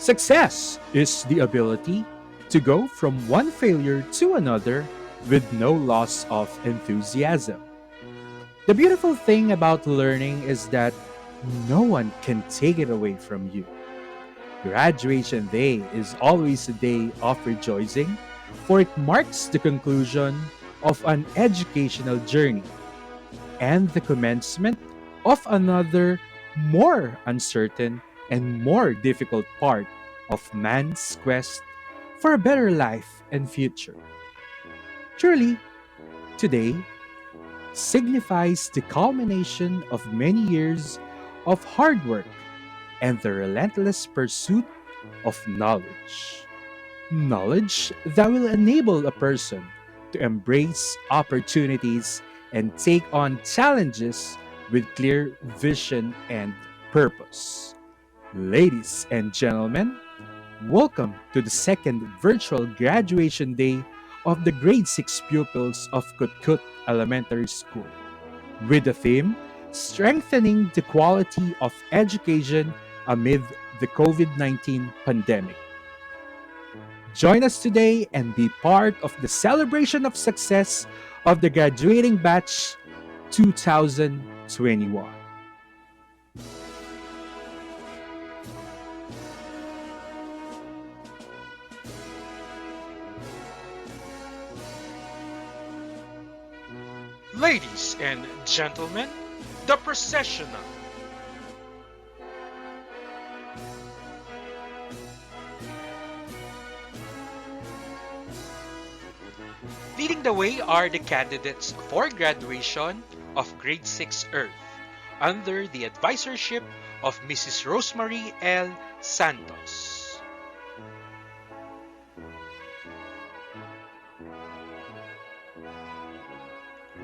Success is the ability to go from one failure to another with no loss of enthusiasm. The beautiful thing about learning is that no one can take it away from you. Graduation day is always a day of rejoicing, for it marks the conclusion of an educational journey and the commencement of another, more uncertain and more difficult part of man's quest for a better life and future. Truly, today signifies the culmination of many years of hard work and the relentless pursuit of knowledge. Knowledge that will enable a person to embrace opportunities and take on challenges with clear vision and purpose. Ladies and gentlemen, welcome to the second virtual graduation day of the grade 6 pupils of Cutcut Elementary School with the theme Strengthening the Quality of Education Amid the COVID 19 Pandemic. Join us today and be part of the celebration of success of the graduating batch 2021. Ladies and gentlemen, the processional. Leading the way are the candidates for graduation of Grade 6 Earth under the advisorship of Mrs. Rosemary L. Santos.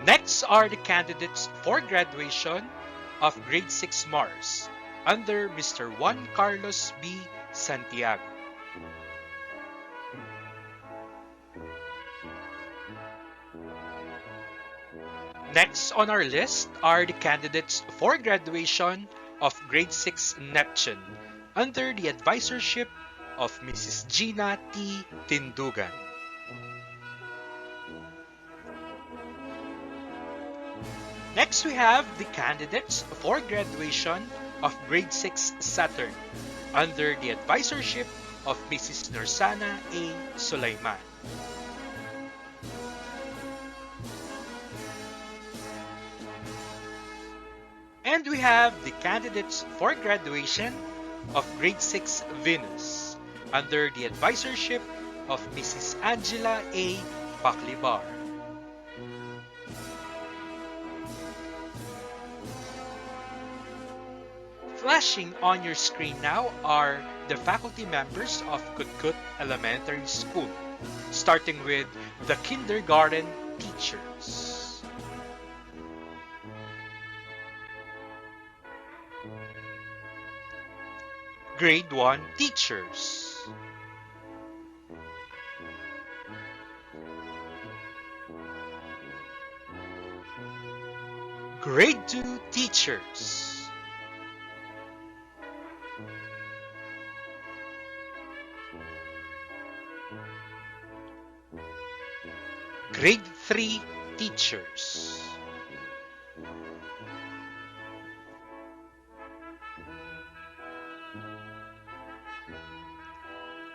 Next are the candidates for graduation of Grade 6 Mars under Mr. Juan Carlos B. Santiago. Next on our list are the candidates for graduation of Grade 6 Neptune under the advisorship of Mrs. Gina T. Tindugan. Next, we have the candidates for graduation of Grade 6 Saturn under the advisorship of Mrs. Nursana A. Sulaiman. And we have the candidates for graduation of Grade 6 Venus under the advisorship of Mrs. Angela A. Paclibar. Flashing on your screen now are the faculty members of Cutcut Elementary School, starting with the kindergarten teachers. Grade 1 teachers. Grade 2 teachers. Grade 3 teachers.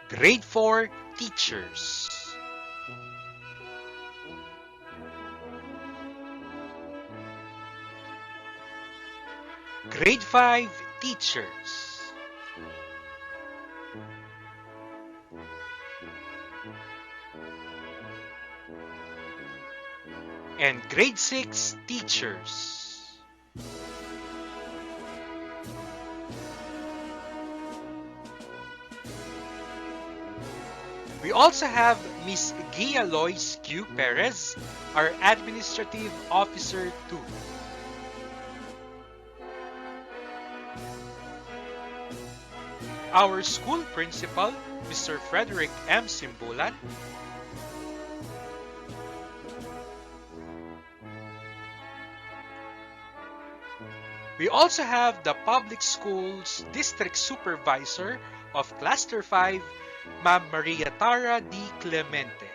Grade 4 teachers. Grade 5 teachers. And Grade 6 teachers. We also have Miss Gia Lois Q. Perez, our Administrative Officer 2. Our school principal, Mr. Frederick M. Simbulan. We also have the Public Schools District Supervisor of Cluster 5, Ma'am Maria Tara D. Clemente.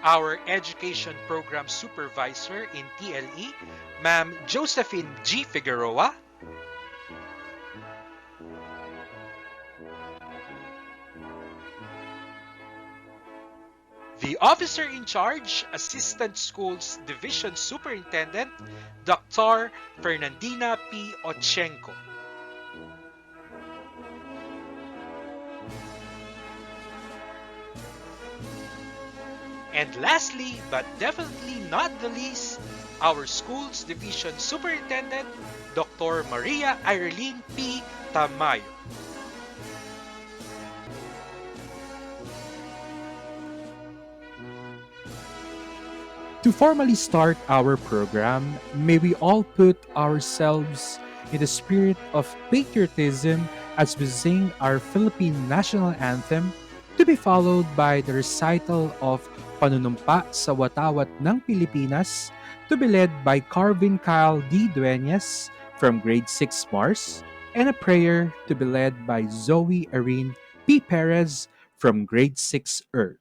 Our Education Program Supervisor in TLE, Ma'am Josephine G. Figueroa. The Officer in Charge, Assistant Schools Division Superintendent, Dr. Fernandina P. Ochenko. And lastly, but definitely not the least, our Schools Division Superintendent, Dr. Maria Irene P. Tamayo. To formally start our program, may we all put ourselves in the spirit of patriotism as we sing our Philippine national anthem, to be followed by the recital of Panunumpa sa Watawat ng Pilipinas, to be led by Carvin Kyle D. Dueñas from grade 6 Mars, and a prayer to be led by Zoe Irene P. Perez from grade 6 Earth.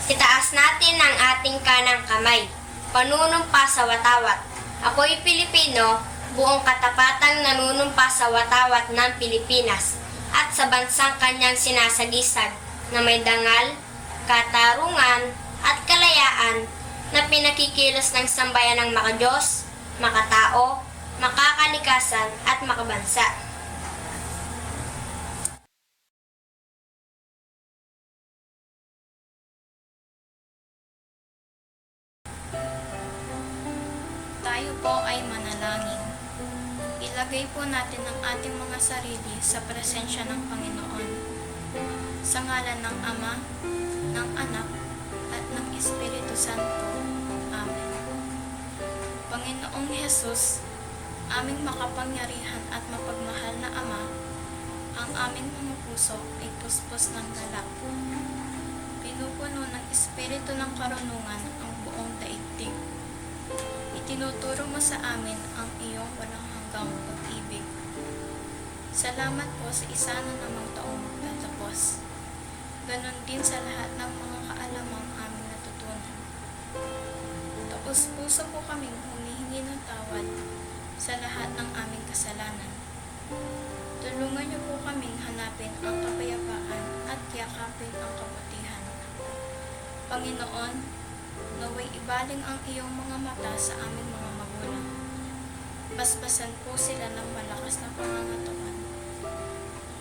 Itaas natin ang ating kanang kamay. Panunumpa sa watawat. Ako'y Pilipino, buong katapatang nanunumpa sa watawat ng Pilipinas at sa bansang kanyang sinasagisag na may dangal, katarungan at kalayaan na pinakikilos ng sambayan ng makadiyos, makatao, makakalikasan at makabansa. Tayo po ay manalangin. Ilagay po natin ang ating mga sarili sa presensya ng Panginoon. Sa ngalan ng Ama, ng Anak, at ng Espiritu Santo. Amen. Panginoong Hesus, aming makapangyarihan at mapagmahal na Ama, ang aming mga puso ay puspos ng galak. Pinupuno ng Espiritu ng karunungan ang buong daigdig. Itinuturo mo sa amin ang iyong walang hanggang pag-ibig. Salamat po sa isa na namang taong magtatapos. Ganon din sa lahat ng mga kaalamang aming natutunan. Tapos puso po kaming humihingi ng tawad sa lahat ng aming kasalanan. Tulungan niyo po kaming hanapin ang kapayapaan at yakapin ang kabutihan. Panginoon, naway ibaling ang iyong mga mata sa aming mga magulang. Basbasan po sila ng malakas na pangangatawan.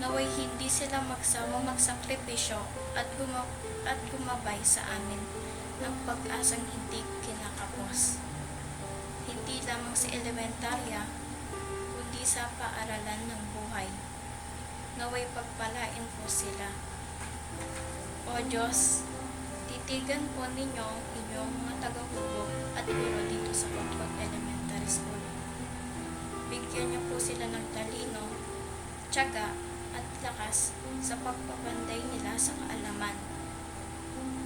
Naway hindi sila magsawang magsakripisyo at gumabay sa amin ng pag-asang hindi kinakapos. Hindi lamang sa elementarya, kundi sa paaralan ng buhay. Naway pagpalain po sila. O Diyos, titigan po ninyo ang inyong mga tagahubog at guro dito sa Cutcut Elementary School. Bigyan niyo po sila ng talino, tiyaga at lakas sa pagpapanday nila sa kaalaman,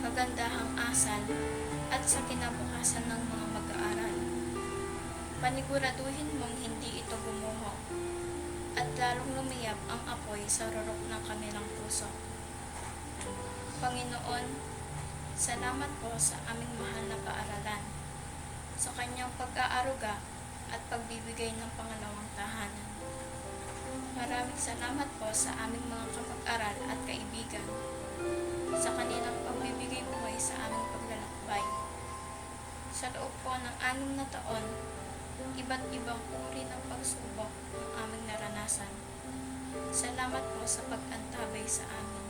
kagandahang asal at sa kinabukasan ng mga mag-aaral. Paniguraduhin mong hindi ito gumuho at lalong lumiyap ang apoy sa rurok ng kanilang puso. Panginoon, salamat po sa aming mahal na paaralan, sa kanyang pag-aaruga at pagbibigay ng pangalawang tahanan. Maraming salamat po sa aming mga kapag-aral at kaibigan, sa kanilang pagbibigay buhay sa aming paglalakbay. Sa loob po ng 6 na taon, iba't ibang uri ng pagsubok ang aming naranasan. Salamat po sa pag-antabay sa amin.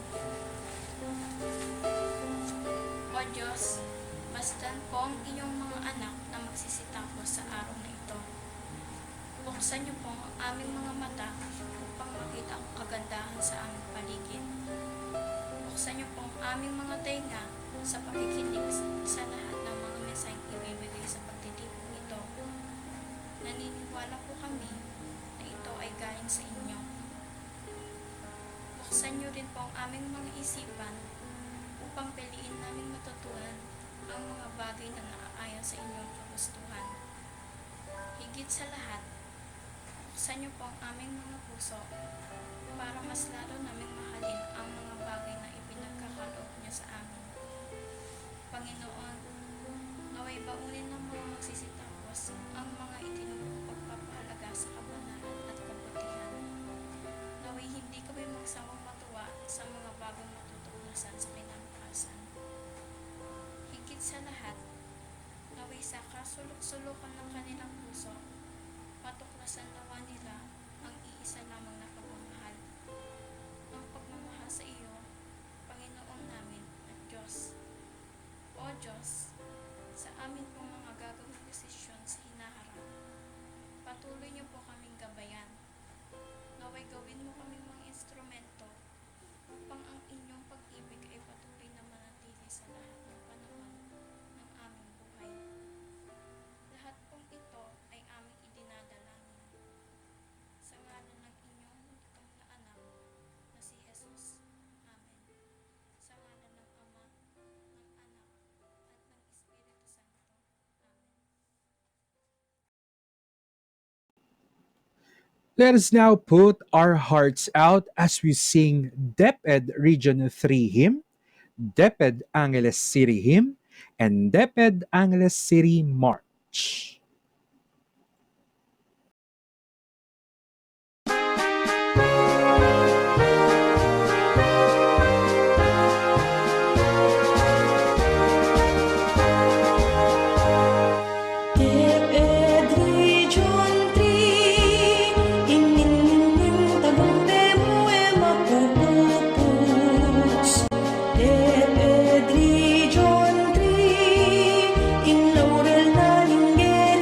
O Diyos, masdan po ang iyong mga anak na magsisitapos sa araw na ito. Buksan niyo po ang aming mga mata upang makita ang kagandahan sa aming paligid. Buksan niyo po ang aming mga tenga sa pakikinig sa lahat ng mga mensaheng ibibigay sa pagtitipon ito. Naniniwala po kami na ito ay galing sa inyo. Buksan niyo rin po ang aming mga isipan upang piliin namin matutunan ang mga bagay na naaayon sa inyong kagustuhan. Higit sa lahat, buksan niyo po ang aming mga puso para mas lalo naming mahalin ang mga bagay na ipinagkakaloob niyo sa amin. Panginoon, naway baunin ng mga magsisitapos ang mga itinurong pagpapahalaga sa kabanalan at kabutihan. Naway hindi kami magsawang matuwa sa mga bagong matutuklasan sa kinabukasan. Higit sa lahat, naway sa kasulok-sulukan ng kanilang puso, matuklasan nawa nila ang iisa lamang na pagmamahal. Ang pagmamahal sa iyo, Panginoon namin at Diyos. O Diyos, sa amin pong mga gagawing desisyon sa hinaharap, patuloy niyo po kaming gabayan. Naway gawin mo kaming mga instrumento upang ang inyong pag-ibig ay patuloy na manatili sa lahat ng panahon ng aming buhay. Lahat pong ito ay aming idinadalangin sa ngalan ng inyong likang na anak na si Jesus. Amen. Sa ngalan ng Ama, ng Anak, at ng Espiritu Santo. Amen. Let us now put our hearts out as we sing DepEd Region 3 hymn, DepEd Angeles City hymn, and DepEd Angeles City March. DepEd Region 3, inining tabang temo e mapupupus. DepEd Region 3, in laurel na lingge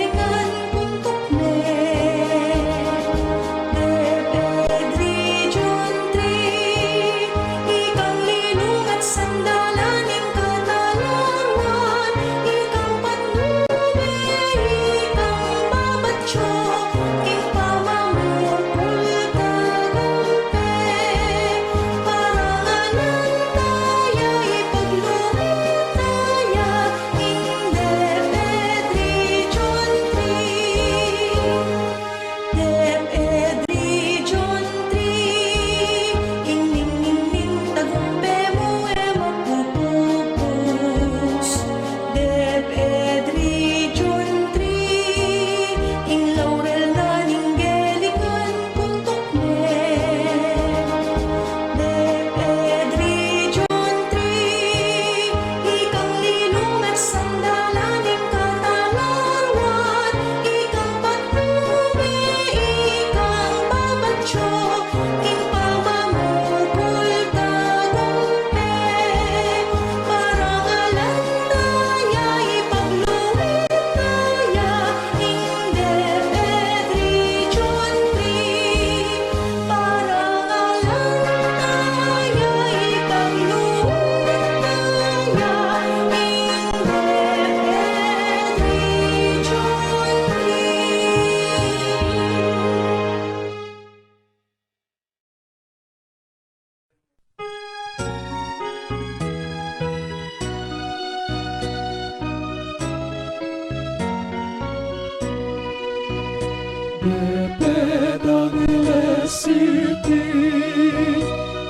City,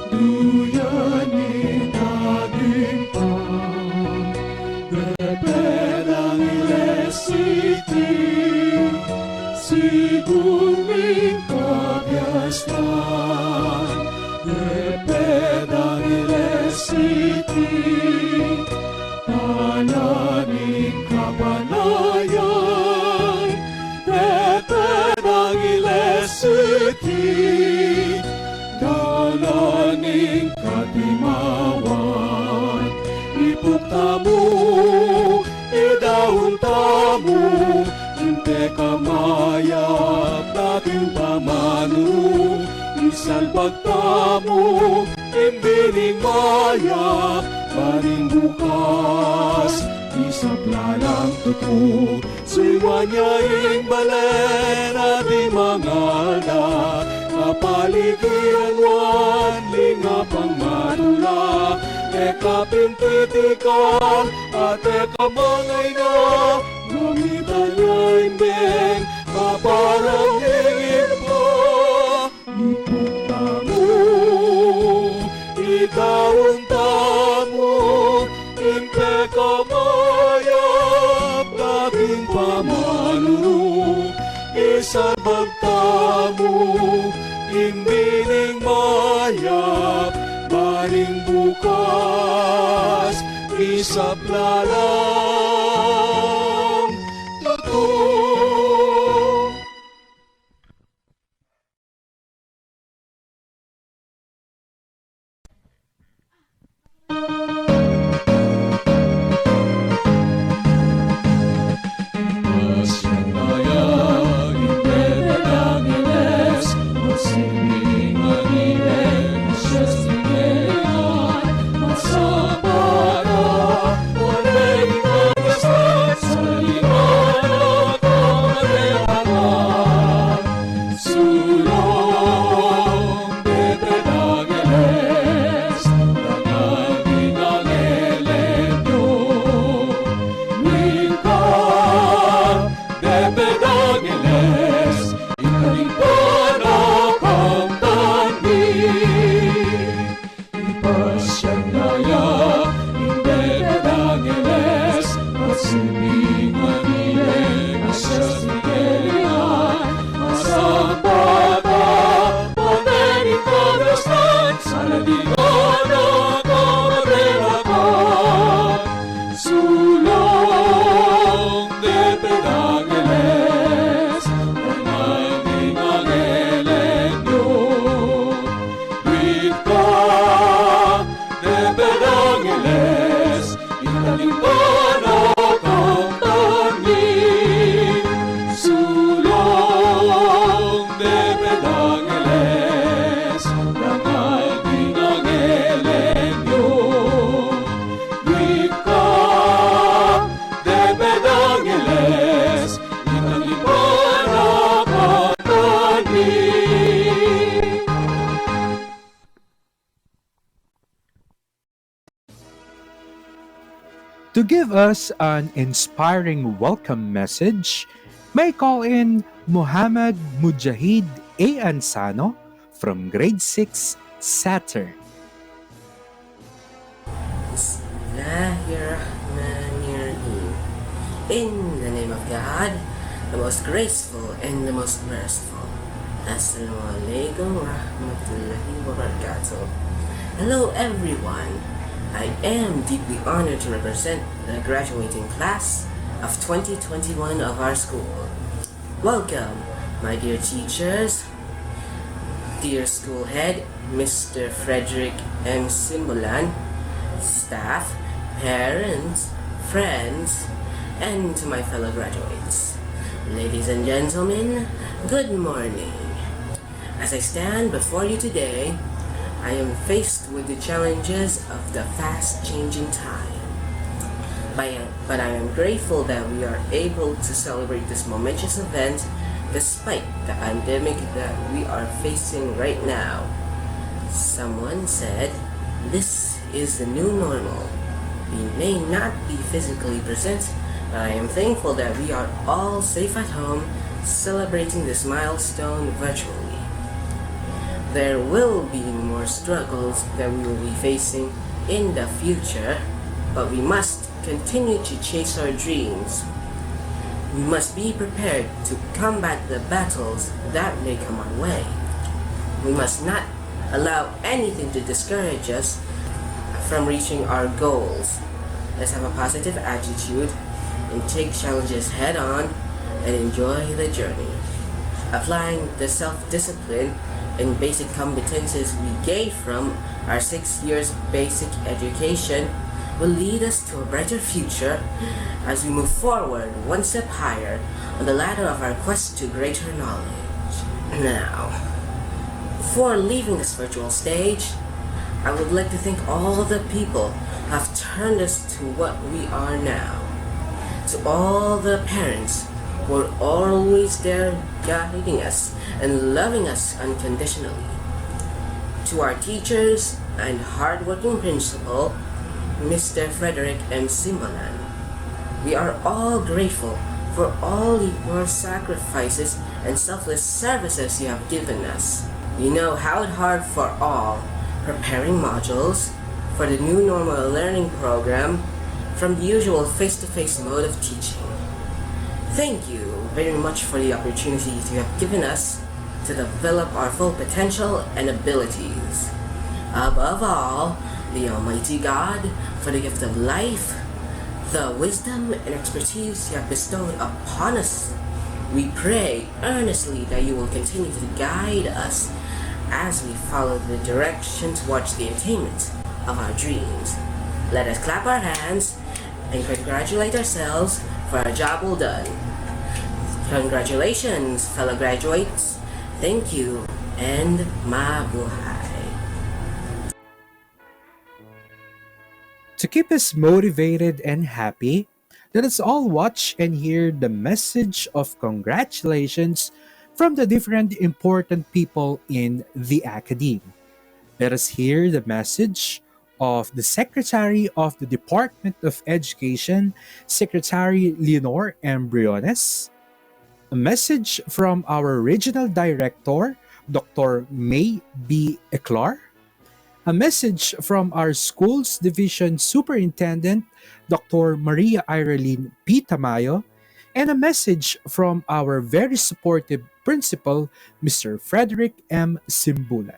duyanin ating pang. Deped ang City, siguming kabyastan. Deped ang City, pananing kabanayan. Deped ang City, dalaning katimawan. Ipukta mo, idahon tamo, inte kamayap dating pamano. Isalbag tamo, imbining mayap, paring bukas, isaplalang tuto. Suiwanyaing balen at imangalda, kapaligiran wan, lingapang madula. Eka pintitikal at eka mangay na, gamitan niya imbeng, kaparang hingin pa. Ipukta mo, itawon tamo, impe kamayap, dating pamalo. Isabag tamo, imbining mayap, baling bukas, isaplalang totoo. To give us an inspiring welcome message, may call in Muhammad Mujahid A. Ansano from Grade 6 Saturn. Bismillahirrahmanirrahim. In the name of God, the most graceful and the most merciful. Assalamualaikum warahmatullahi wabarakatuh. Hello everyone. I am deeply honored to represent the graduating class of 2021 of our school. Welcome, my dear teachers, dear school head, Mr. Frederick M. Simbolan, staff, parents, friends, and to my fellow graduates. Ladies and gentlemen, good morning. As I stand before you today, I am faced with the challenges of the fast-changing time. But I am grateful that we are able to celebrate this momentous event despite the pandemic that we are facing right now. Someone said, this is the new normal. We may not be physically present, but I am thankful that we are all safe at home celebrating this milestone virtually. There will be more struggles that we will be facing in the future, but we must continue to chase our dreams. We must be prepared to combat the battles that may come our way. We must not allow anything to discourage us from reaching our goals. Let's have a positive attitude and take challenges head on and enjoy the journey. Applying the self-discipline and basic competencies we gained from our 6 years basic education will lead us to a brighter future as we move forward one step higher on the ladder of our quest to greater knowledge. Now, before leaving this virtual stage, I would like to thank all the people who have turned us to what we are now. To all the parents who are always there guiding us and loving us unconditionally. To our teachers and hardworking principal, Mr. Frederick M. Simbalan. We are all grateful for all your sacrifices and selfless services you have given us. You know how hard for all preparing modules for the new normal learning program from the usual face-to-face mode of teaching. Thank you very much for the opportunity you have given us to develop our full potential and abilities. Above all, the Almighty God, for the gift of life, the wisdom and expertise you have bestowed upon us. We pray earnestly that you will continue to guide us as we follow the direction towards the attainment of our dreams. Let us clap our hands and congratulate ourselves for our job well done. Congratulations, fellow graduates. Thank you, and mabuhay. To keep us motivated and happy, let us all watch and hear the message of congratulations from the different important people in the academe. Let us hear the message of the Secretary of the Department of Education, Secretary Leonor M. Briones, a message from our Regional Director, Dr. May B. Eclar, a message from our Schools Division Superintendent, Dr. Maria Irene P. Tamayo, and a message from our very supportive principal, Mr. Frederick M. Simbulan.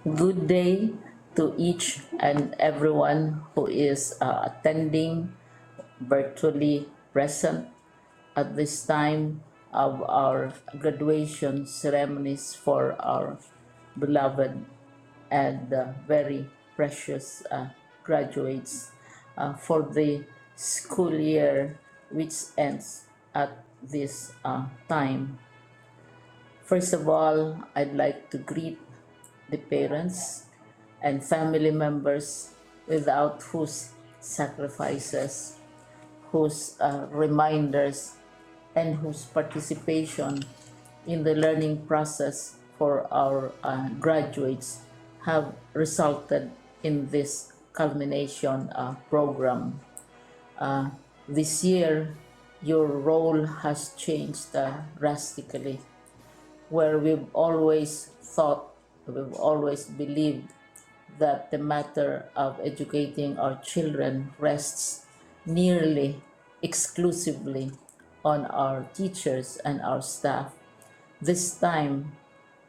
Good day to each and everyone who is attending virtually present at this time of our graduation ceremonies for our beloved and very precious graduates for the school year which ends at this time. First of all, I'd like to greet the parents and family members without whose sacrifices, whose reminders, and whose participation in the learning process for our graduates have resulted in this culmination program. This year, your role has changed drastically, where we've always thought, we've always believed that the matter of educating our children rests nearly exclusively on our teachers and our staff. This time,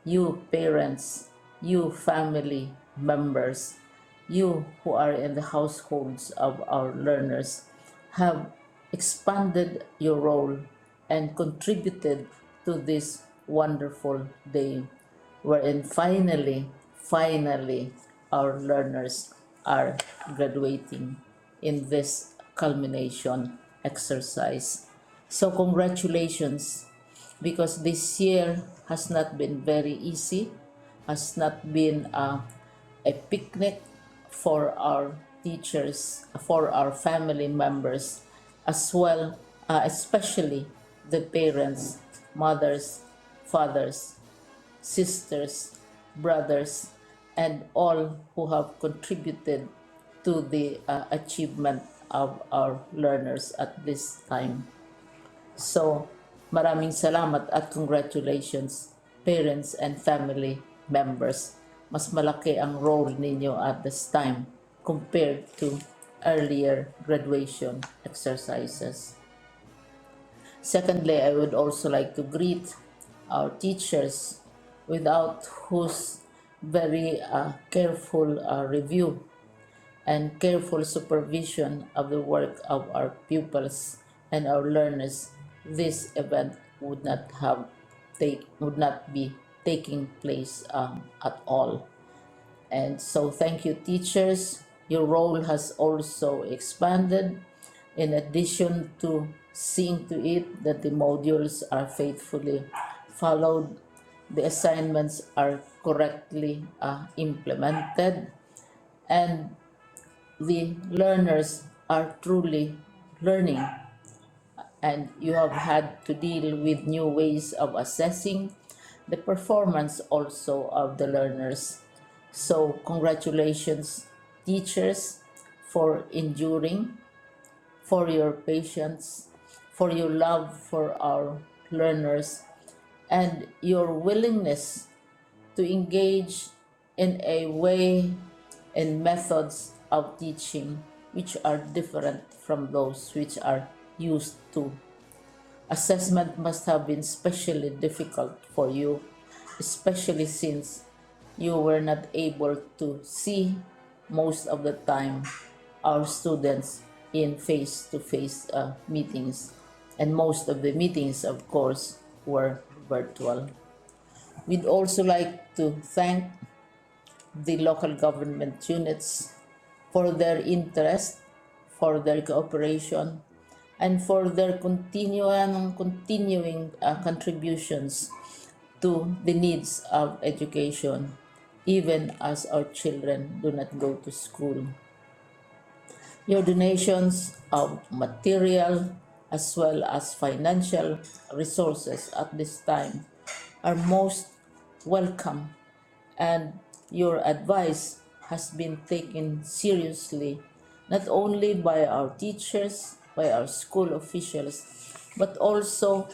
you parents, you family members, you who are in the households of our learners have expanded your role and contributed to this wonderful day wherein finally our learners are graduating in this culmination exercise. So congratulations, because this year has not been very easy, has not been a picnic for our teachers, for our family members, as well, especially the parents mothers, fathers, sisters, brothers, and all who have contributed to the achievement of our learners at this time. So, maraming salamat at congratulations, parents and family members. Mas malaki ang role ninyo at this time compared to earlier graduation exercises. Secondly, I would also like to greet our teachers, without whose very careful review and careful supervision of the work of our pupils and our learners, this event would not be taking place at all. And so thank you, teachers. Your role has also expanded. In addition to seeing to it that the modules are faithfully followed, the assignments are correctly implemented, and the learners are truly learning, and you have had to deal with new ways of assessing the performance also of the learners. So congratulations, teachers, for enduring, for your patience, for your love for our learners, and your willingness to engage in a way and methods of teaching which are different from those which are used to. Assessment must have been especially difficult for you, especially since you were not able to see most of the time our students in face-to-face meetings, and most of the meetings, of course, were virtual. We'd also like to thank the local government units for their interest, for their cooperation, and for their continuing contributions to the needs of education, even as our children do not go to school. Your donations of material as well as financial resources at this time are most welcome, and your advice has been taken seriously not only by our teachers, by our school officials, but also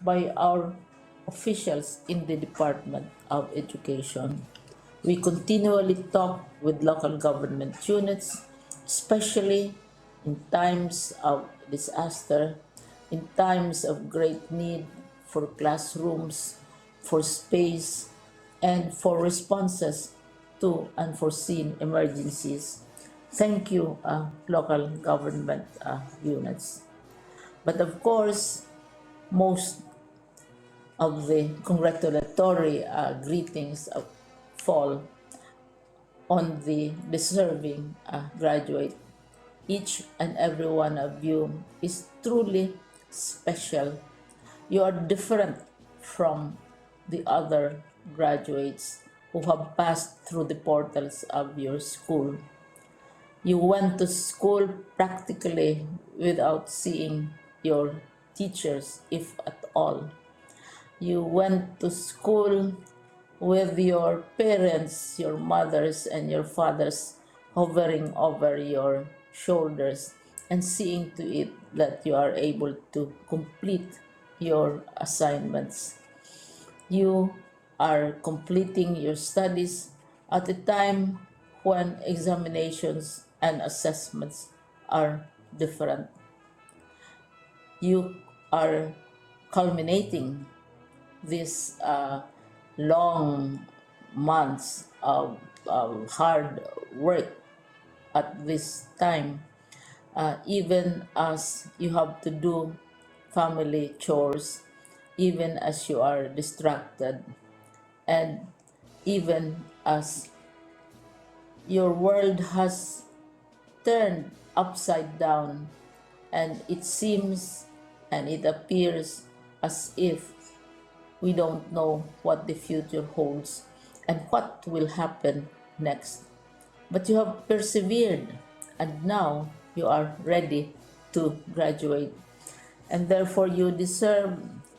by our officials in the Department of Education. We continually talk with local government units, especially in times of disaster, in times of great need for classrooms, for space, and for responses to unforeseen emergencies. Thank you, local government units. But of course, most of the congratulatory greetings fall on the deserving graduate. Each and every one of you is truly special. You are different from the other graduates who have passed through the portals of your school. You went to school practically without seeing your teachers, if at all. You went to school with your parents, your mothers, and your fathers hovering over your shoulders and seeing to it that you are able to complete your assignments. You are completing your studies at a time when examinations and assessments are different. You are culminating these long months of hard work at this time, even as you have to do family chores, even as you are distracted, and even as your world has turned upside down, and it seems and it appears as if we don't know what the future holds and what will happen next. But you have persevered, and now you are ready to graduate. And therefore, you deserve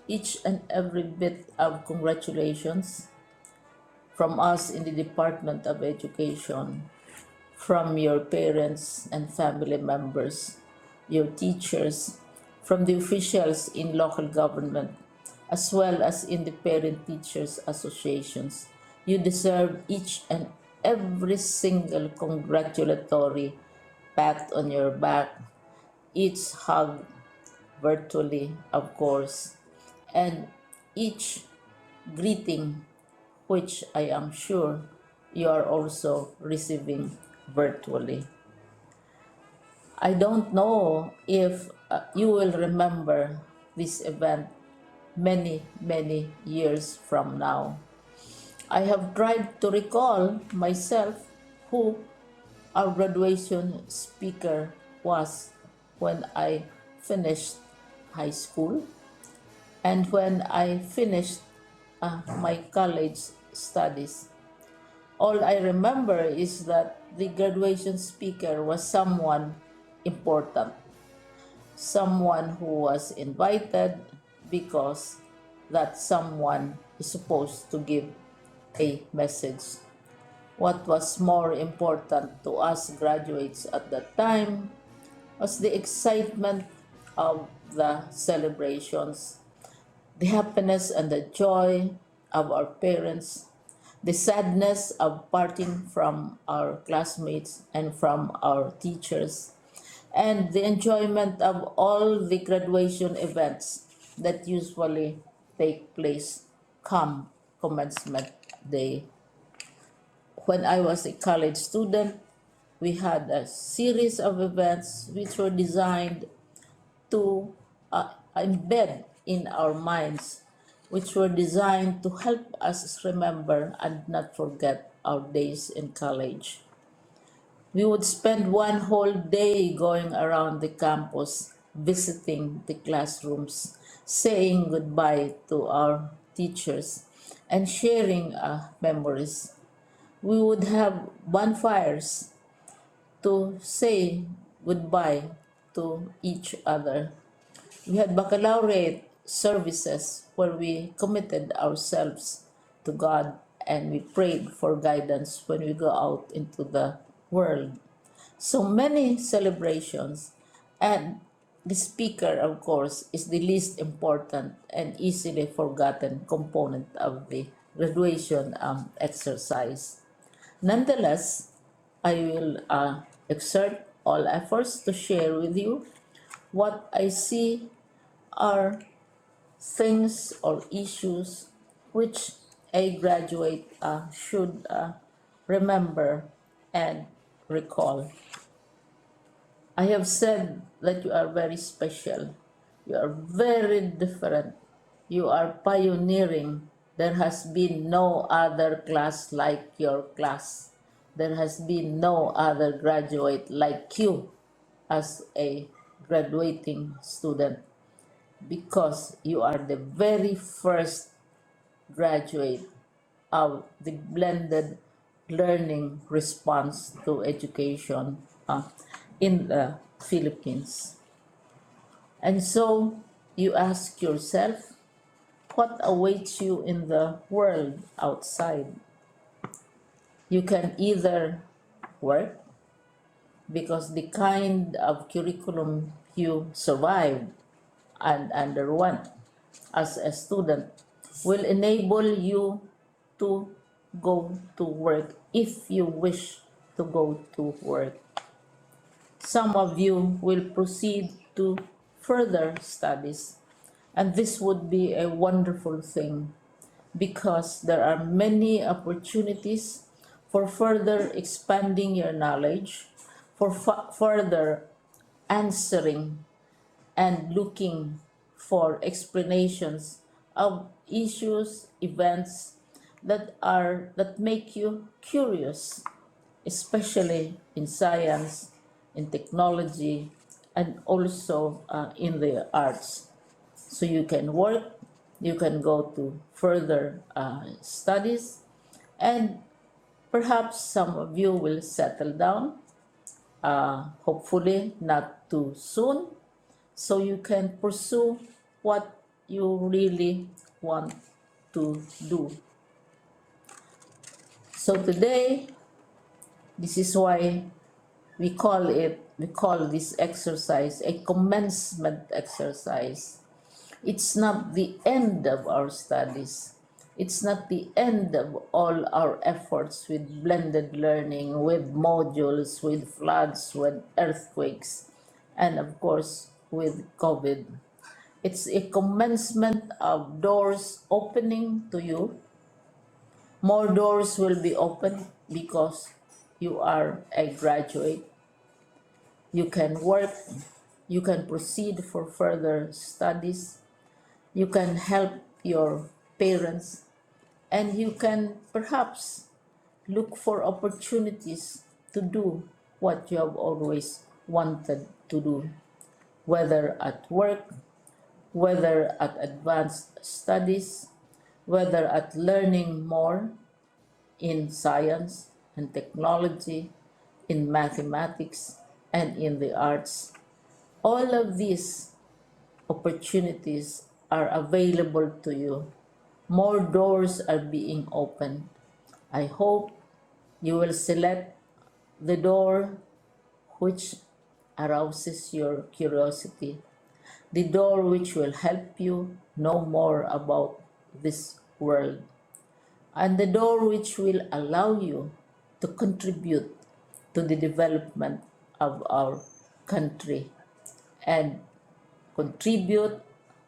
each and every bit of congratulations from us in the Department of Education, from your parents and family members, your teachers, from the officials in local government, as well as in the parent teachers associations. You deserve each and every single congratulatory pat on your back, each hug virtually, of course, and each greeting, which I am sure you are also receiving virtually. I don't know if you will remember this event many, many years from now. I have tried to recall myself who our graduation speaker was when I finished high school and when I finished my college studies. All I remember is that the graduation speaker was someone important, someone who was invited because that someone is supposed to give a message. What was more important to us graduates at that time was the excitement of the celebrations, the happiness and the joy of our parents, the sadness of parting from our classmates and from our teachers, and the enjoyment of all the graduation events that usually take place come commencement day. When I was a college student, we had a series of events which were designed to embed in our minds, which were designed to help us remember and not forget our days in college. We would spend one whole day going around the campus, visiting the classrooms, saying goodbye to our teachers, and sharing memories. We would have bonfires to say goodbye to each other. We had baccalaureate services where we committed ourselves to God and we prayed for guidance when we go out into the world. So many celebrations, and the speaker, of course, is the least important and easily forgotten component of the graduation exercise. Nonetheless, I will exert all efforts to share with you what I see are things or issues which a graduate should remember and recall. I have said that you are very special. You are very different. You are pioneering. There has been no other class like your class. There has been no other graduate like you as a graduating student because you are the very first graduate of the blended learning response to education in the Philippines. And so you ask yourself, what awaits you in the world outside? You can either work because the kind of curriculum you survived and underwent as a student will enable you to go to work if you wish to go to work. Some of you will proceed to further studies, and this would be a wonderful thing because there are many opportunities for further expanding your knowledge, for further answering and looking for explanations of issues, events that make you curious, especially in science, in technology, and also in the arts. So you can work, you can go to further studies, and perhaps some of you will settle down, hopefully not too soon, so you can pursue what you really want to do. So today, this is why we call this exercise a commencement exercise. It's not the end of our studies. It's not the end of all our efforts with blended learning, with modules, with floods, with earthquakes, and of course with COVID. It's a commencement of doors opening to you. More doors will be opened because you are a graduate. You can work, you can proceed for further studies, you can help your parents, and you can perhaps look for opportunities to do what you have always wanted to do, whether at work, whether at advanced studies, whether at learning more in science and technology, in mathematics, and in the arts. All of these opportunities are available to you. More doors are being opened. I hope you will select the door which arouses your curiosity, the door which will help you know more about this world, and the door which will allow you to contribute to the development of our country and contribute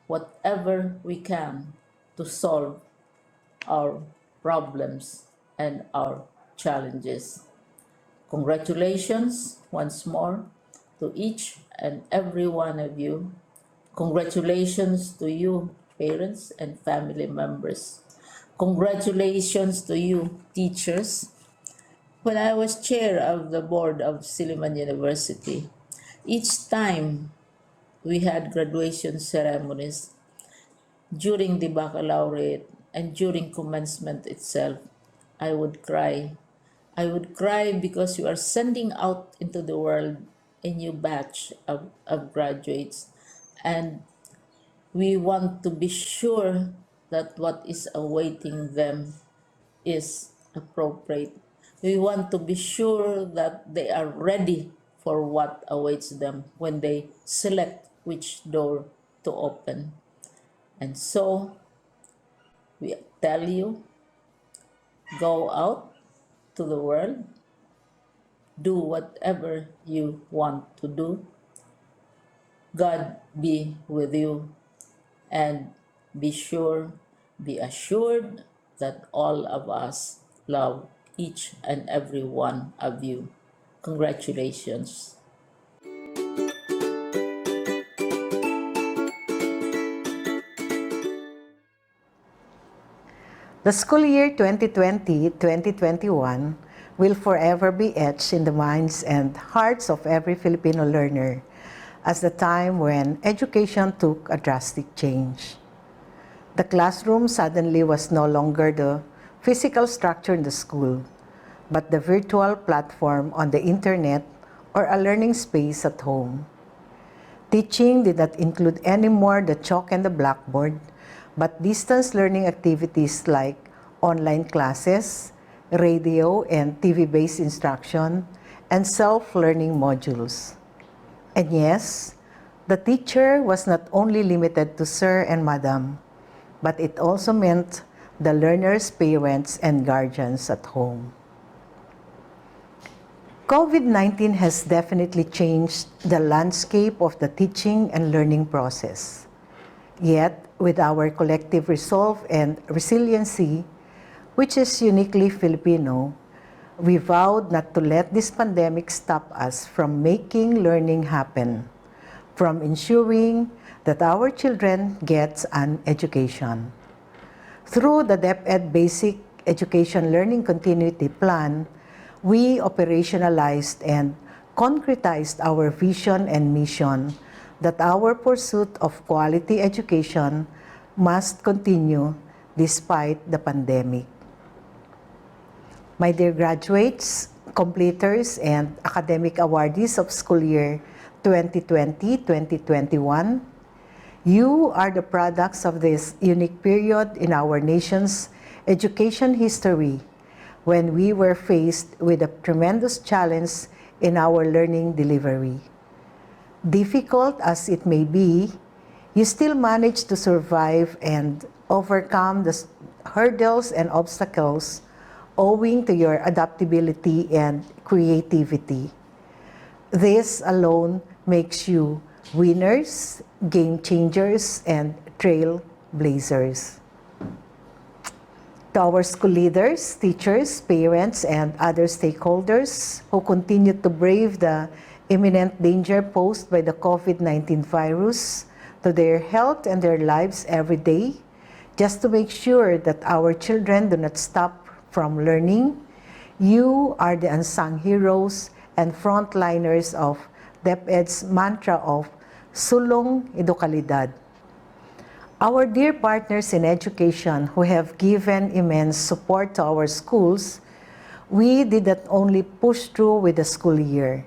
whatever we can to solve our problems and our challenges. Congratulations once more to each and every one of you. Congratulations to you, parents and family members. Congratulations to you, teachers. When I was chair of the board of Silliman University, each time we had graduation ceremonies during the baccalaureate and during commencement itself, I would cry. I would cry because you are sending out into the world a new batch of graduates, and we want to be sure that what is awaiting them is appropriate. We want to be sure that they are ready for what awaits them when they select which door to open. And so we tell you, go out to the world, do whatever you want to do. God be with you, and be sure, be assured that all of us love each and every one of you. Congratulations. The school year 2020-2021 will forever be etched in the minds and hearts of every Filipino learner as the time when education took a drastic change. The classroom suddenly was no longer the physical structure in the school, but the virtual platform on the internet or a learning space at home. Teaching did not include anymore the chalk and the blackboard, but distance learning activities like online classes, radio and TV-based instruction, and self-learning modules. And yes, the teacher was not only limited to sir and madam, but it also meant the learners' parents and guardians at home. COVID-19 has definitely changed the landscape of the teaching and learning process. Yet, with our collective resolve and resiliency, which is uniquely Filipino, we vowed not to let this pandemic stop us from making learning happen, from ensuring that our children get an education. Through the DepEd Basic Education Learning Continuity Plan, we operationalized and concretized our vision and mission that our pursuit of quality education must continue despite the pandemic. My dear graduates, completers, and academic awardees of school year 2020-2021, You are the products of this unique period in our nation's education history when we were faced with a tremendous challenge in our learning delivery. Difficult as it may be, you still manage to survive and overcome the hurdles and obstacles owing to your adaptability and creativity. This alone makes you winners, game changers, and trailblazers. To our school leaders, teachers, parents, and other stakeholders who continue to brave the imminent danger posed by the COVID-19 virus to their health and their lives every day, just to make sure that our children do not stop from learning, you are the unsung heroes and frontliners of DepEd's mantra of Sulong Edukalidad. Our dear partners in education who have given immense support to our schools, we did not only push through with the school year.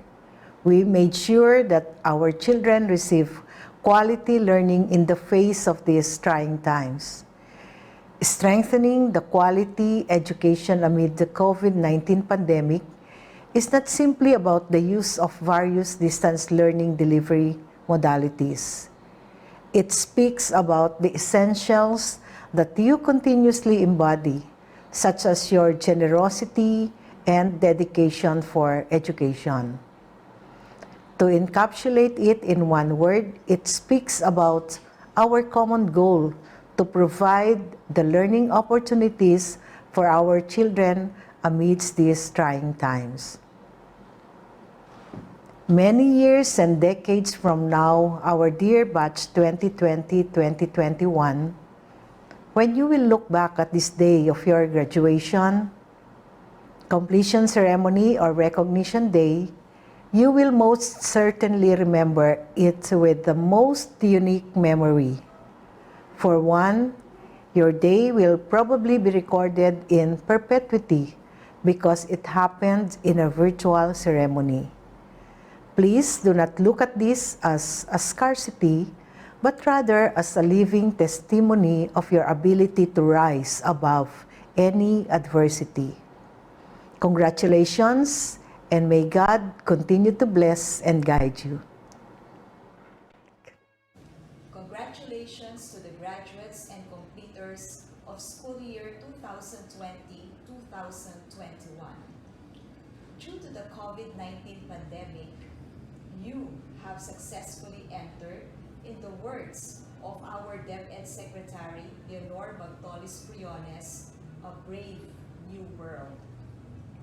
We made sure that our children receive quality learning in the face of these trying times. Strengthening the quality education amid the COVID-19 pandemic is not simply about the use of various distance learning delivery modalities. It speaks about the essentials that you continuously embody, such as your generosity and dedication for education. To encapsulate it in one word, it speaks about our common goal to provide the learning opportunities for our children amidst these trying times. Many years and decades from now, our dear batch 2020-2021, when you will look back at this day of your graduation, completion ceremony, or recognition day, you will most certainly remember it with the most unique memory. For one, your day will probably be recorded in perpetuity because it happened in a virtual ceremony. Please do not look at this as a scarcity, but rather as a living testimony of your ability to rise above any adversity. Congratulations, and may God continue to bless and guide you. Congratulations to the graduates and completers of school year 2020-2021. Due to the COVID-19 pandemic, you have successfully entered, in the words of our DepEd Secretary, Leonor Bagtolis-Briones, a brave new world.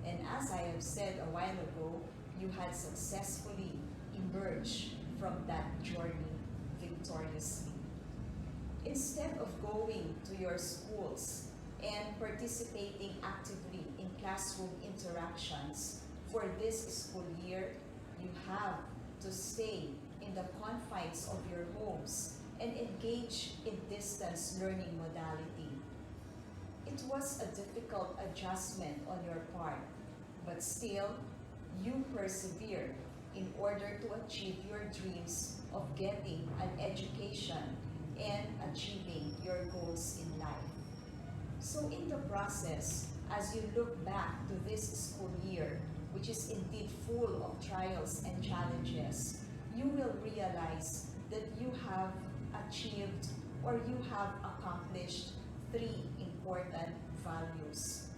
And as I have said a while ago, you had successfully emerged from that journey victoriously. Instead of going to your schools and participating actively in classroom interactions for this school year, you have to stay in the confines of your homes and engage in distance learning modality. It was a difficult adjustment on your part, but still, you persevered in order to achieve your dreams of getting an education and achieving your goals in life. So in the process, as you look back to this school year, which is indeed full of trials and challenges, you will realize that you have achieved or you have accomplished three important values.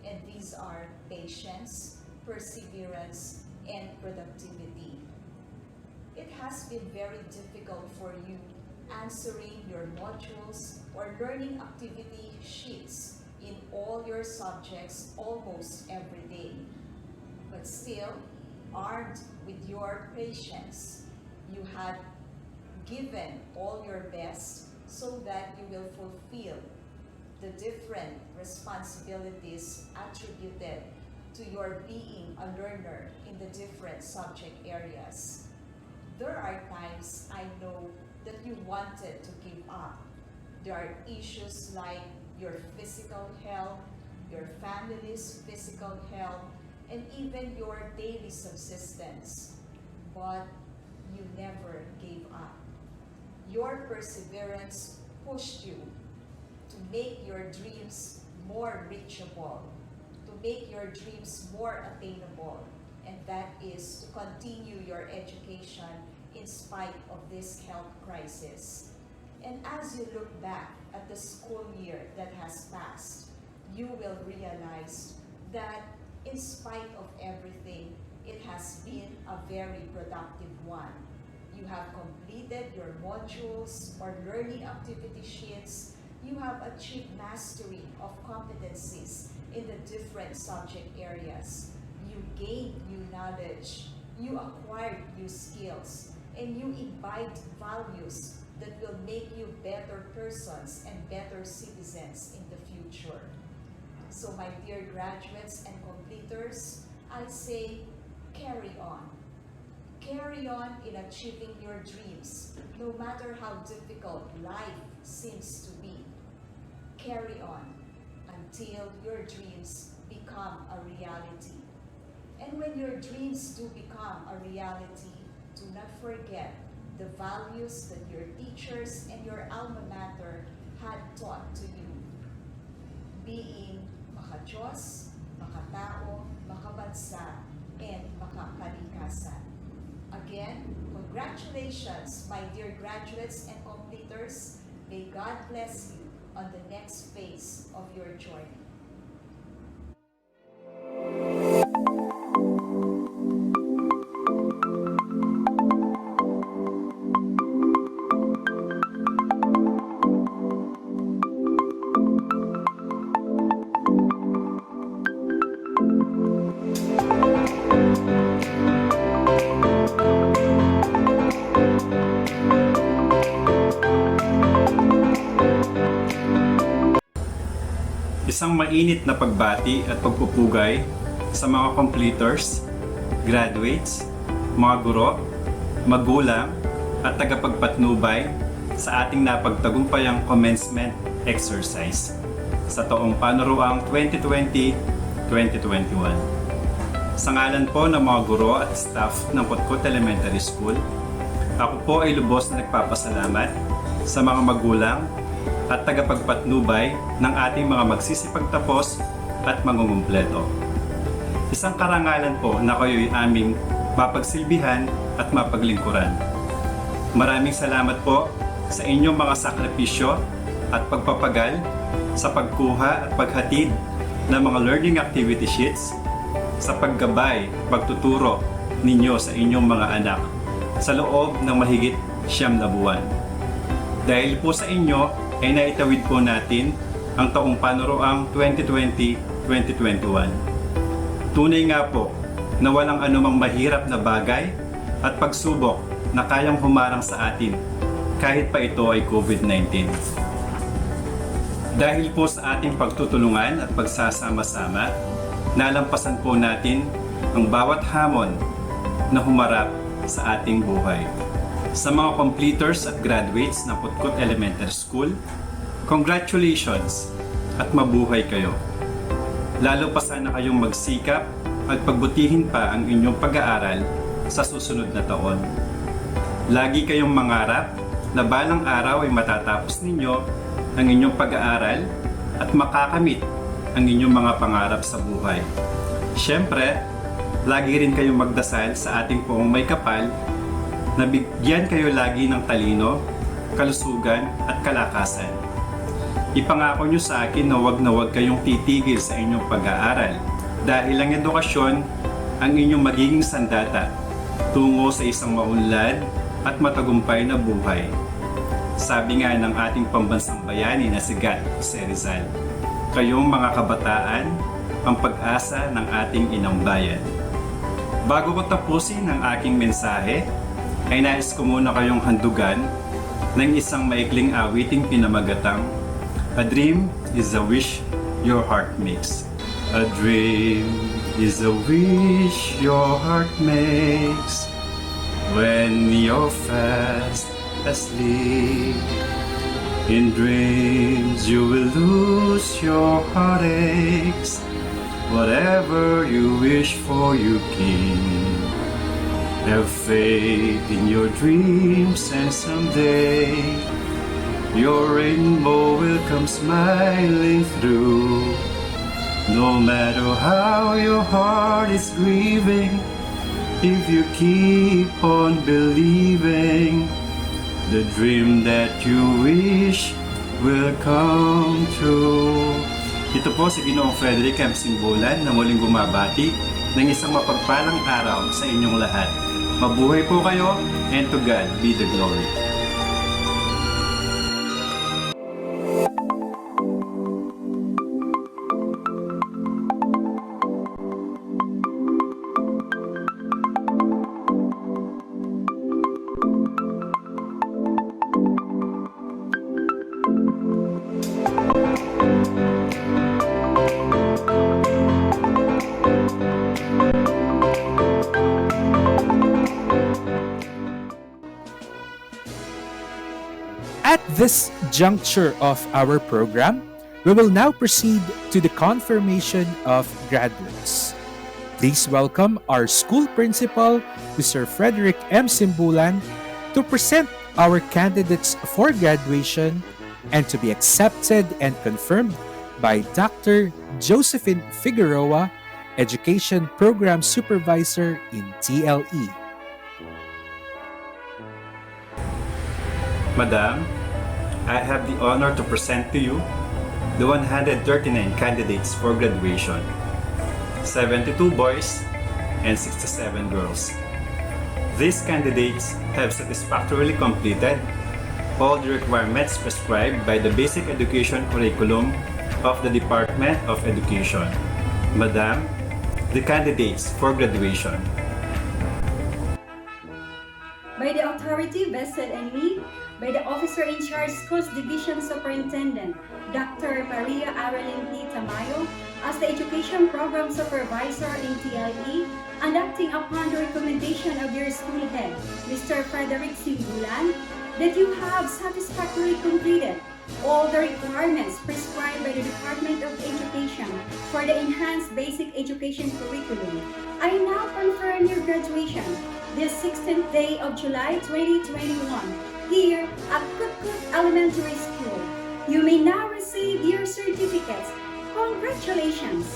And these are patience, perseverance, and productivity. It has been very difficult for you answering your modules or learning activity sheets in all your subjects almost every day. But still, armed with your patience, you had given all your best so that you will fulfill the different responsibilities attributed to your being a learner in the different subject areas. There are times I know that you wanted to give up. There are issues like your physical health, your family's physical health, and even your daily subsistence. But you never gave up. Your perseverance pushed you to make your dreams more reachable, to make your dreams more attainable, and that is to continue your education in spite of this health crisis. And as you look back at the school year that has passed, you will realize that in spite of everything, it has been a very productive one. You have completed your modules or learning activity sheets. You have achieved mastery of competencies in the different subject areas. You gained new knowledge. You acquired new skills. And you imbibed values that will make you better persons and better citizens in the future. So my dear graduates and completers, I say, carry on. Carry on in achieving your dreams, no matter how difficult life seems to be. Carry on until your dreams become a reality. And when your dreams do become a reality, do not forget the values that your teachers and your alma mater had taught to you. Being maka-Diyos, maka-tao, makabansa, and makakalikasan. Again, congratulations, my dear graduates and completers. May God bless you on the next phase of your journey. Isang mainit na pagbati at pagpupugay sa mga completers, graduates, mga guro, magulang at tagapagpatnubay sa ating napagtagumpayang commencement exercise sa taong panuruang 2020-2021. Sa ngalan po ng mga guro at staff ng Cutcut Elementary School, ako po ay lubos na nagpapasalamat sa mga magulang at tagapagpatnubay ng ating mga magsisipagtapos at mangungumpleto. Isang karangalan po na kayo'y aming mapagsilbihan at mapaglingkuran. Maraming salamat po sa inyong mga sakripisyo at pagpapagal sa pagkuha at paghatid ng mga learning activity sheets, sa paggabay, pagtuturo ninyo sa inyong mga anak sa loob ng mahigit 9 na buwan. Dahil po sa inyo, ay naitawid po natin ang taong panuroang 2020-2021. Tunay nga po na walang anumang mahirap na bagay at pagsubok na kayang humarang sa atin kahit pa ito ay COVID-19. Dahil po sa ating pagtutulungan at pagsasama-sama, nalampasan po natin ang bawat hamon na humarap sa ating buhay. Sa mga completers at graduates ng Cutcut Elementary School, congratulations at mabuhay kayo. Lalo pa sana kayong magsikap at pagbutihin pa ang inyong pag-aaral sa susunod na taon. Lagi kayong mangarap na balang araw ay matatapos ninyo ang inyong pag-aaral at makakamit ang inyong mga pangarap sa buhay. Siyempre, lagi rin kayong magdasal sa ating poong may kapal na bigyan kayo lagi ng talino, kalusugan at kalakasan. Ipangako nyo sa akin na huwag kayong titigil sa inyong pag-aaral dahil ang edukasyon ang inyong magiging sandata tungo sa isang maunlad at matagumpay na buhay. Sabi nga ng ating pambansang bayani na si Rizal, kayong mga kabataan ang pag-asa ng ating inang bayan. Bago ko tapusin ang aking mensahe, ay nais ko muna kayong handugan ng isang maikling awiting pinamagatang A dream is a wish your heart makes. A dream is a wish your heart makes when you're fast asleep. In dreams you will lose your heartaches. Whatever you wish for you keep. Have faith in your dreams and someday your rainbow will come smiling through. No matter how your heart is grieving, if you keep on believing, the dream that you wish will come true. Ito po si Ginoong Frederick M. Simbulan na muling bumabati ng isang mapagpalang araw sa inyong lahat. Mabuhay po kayo, and to God be the glory. At this juncture of our program, we will now proceed to the confirmation of graduates. Please welcome our school principal, Mr. Frederick M. Simbulan, to present our candidates for graduation and to be accepted and confirmed by Dr. Josephine Figueroa, Education Program Supervisor in TLE. Madam, I have the honor to present to you the 139 candidates for graduation, 72 boys and 67 girls. These candidates have satisfactorily completed all the requirements prescribed by the Basic Education Curriculum of the Department of Education. Madam, the candidates for graduation. By the authority vested in me, by the Officer in Charge Schools Division Superintendent, Dr. Maria Aralyn P. Tamayo, as the Education Program Supervisor in TLE, and acting upon the recommendation of your school head, Mr. Frederick Simbulan, that you have satisfactorily completed all the requirements prescribed by the Department of Education for the Enhanced Basic Education Curriculum. I now confirm your graduation this 16th day of July 2021 here at Cutcut Elementary School. You may now receive your certificates. Congratulations!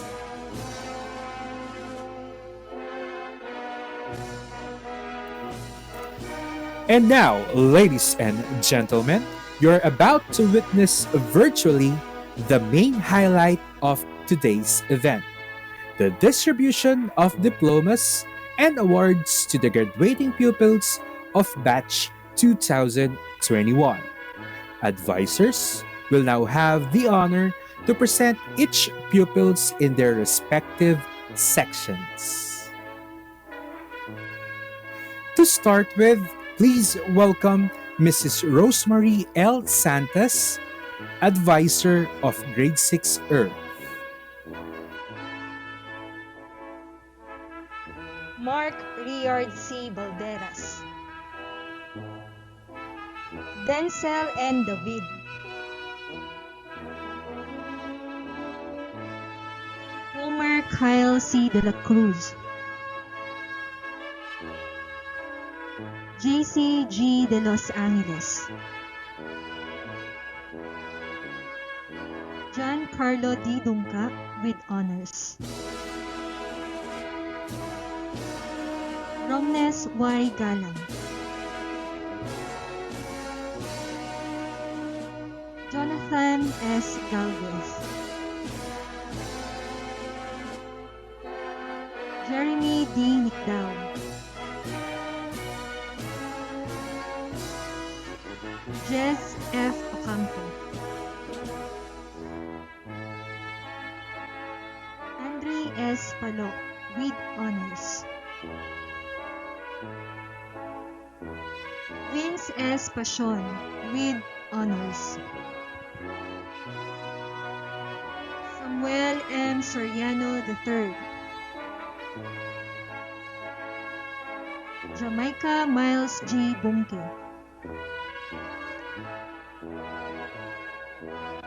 And now, ladies and gentlemen, you're about to witness virtually the main highlight of today's event, the distribution of diplomas and awards to the graduating pupils of Batch 2021. Advisors will now have the honor to present each pupils in their respective sections. To start with, please welcome Mrs. Rosemary L. Santos, Advisor of Grade 6 Earth. Mark Riard C. Balderas, Denzel N. David, Homer Kyle C. De La Cruz, JC G. De Los Angeles, John Carlo D. Dunca with honors, Romnes Y. Galang, Jonathan S. Galvez, Jeremy D. Nicdao, Jess F. Ocampo, Andre S. Palok with honors, Vince S. Pasion with honors, Samuel M. Soriano III, Jamaica Miles G. Bunke,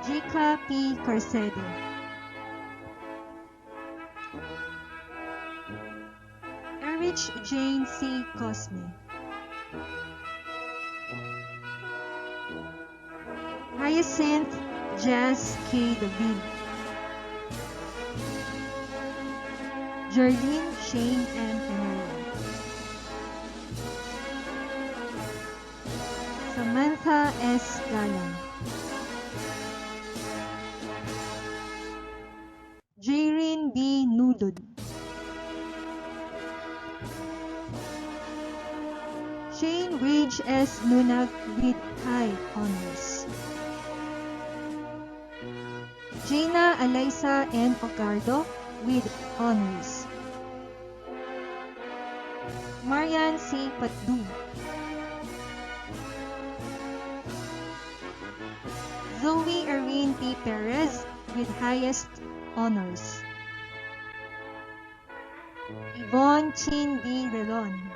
Jika P. Carcedo, Eric H. Jane C. Cosme. Hyacinth Jazz K. David. Jerlene Shane M. Penero. Samantha S. Galang. Jaireen B. Nudod. Shane Rage S. Lunag with high honors. Jaina Alyssa N. Ocardo with honors. Marian C. Patdu. Zoe Irene P. Perez with highest honors. Yvonne Chin B. Relon.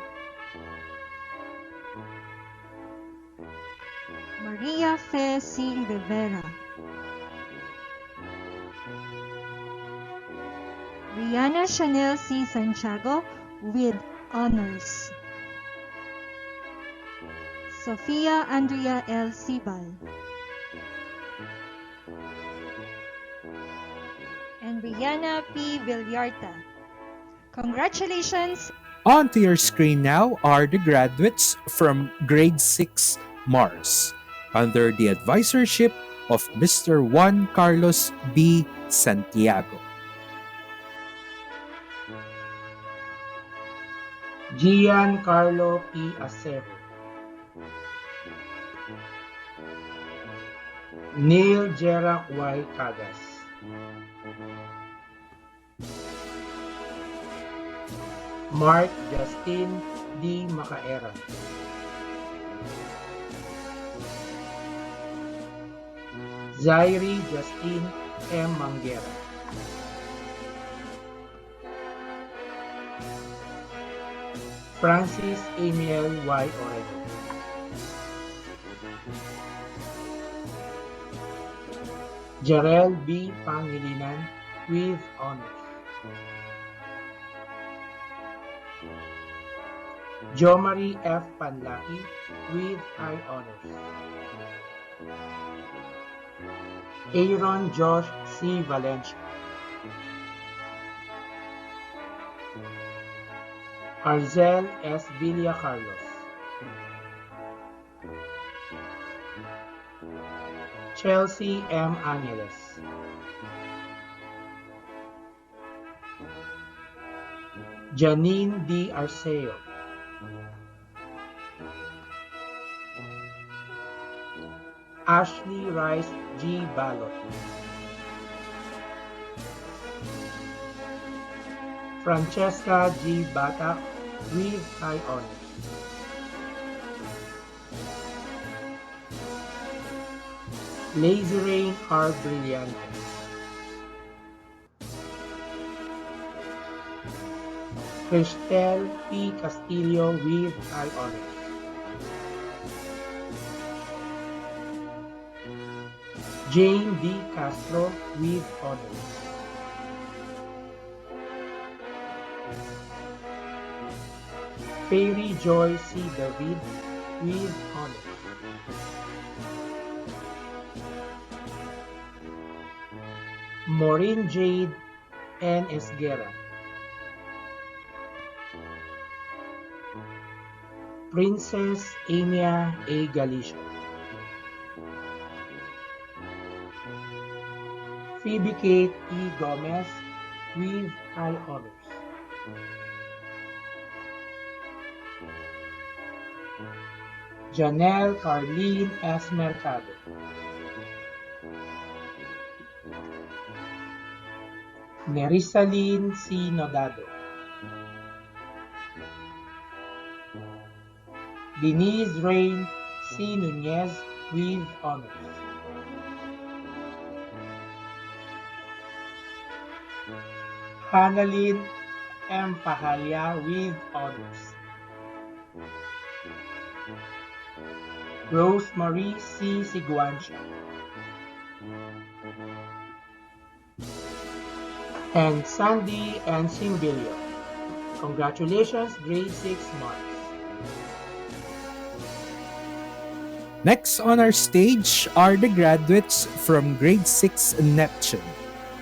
Maria Fe C. Rivera. Rihanna Chanel C. Santiago with honors. Sofia Andrea L. Sibal. And Rihanna P. Villarta. Congratulations! On to your screen now are the graduates from Grade 6 Mars under the advisorship of Mr. Juan Carlos B. Santiago. Giancarlo P. Acero. Neil Jerac Y. Cagas. Mark Justin D. Macaera. Zairi Justin M. Manguera. Francis Amiel Y. Orego. Jarel B. Pangilinan with honors. Jo Marie F. Panlaki with high honors. Aaron Josh C. Valencia. Arzel S. Villa Carlos. Chelsea M. Angeles. Janine D. Arceo. Ashley Rice G. Balot. Francesca G. Batak with high honors. Lazy Rain R. Brillantes. Cristel P. Castillo with high honors. Jane D. Castro with honors. Fairy Joy C. David with honors. Maureen Jade N. Esguera. Princess Amia A. Galicia. Phoebe Kate E. Gomez with high honors. Janelle Carlene S. Mercado. Nerisaline C. Nodado. Denise Rain C. Nunez with honors. Hannalyn M. Pahalia with honors. Rosemary C. Siguancha. And Sandy N. Simbilio. Congratulations, grade 6 marks. Next on our stage are the graduates from grade 6 Neptune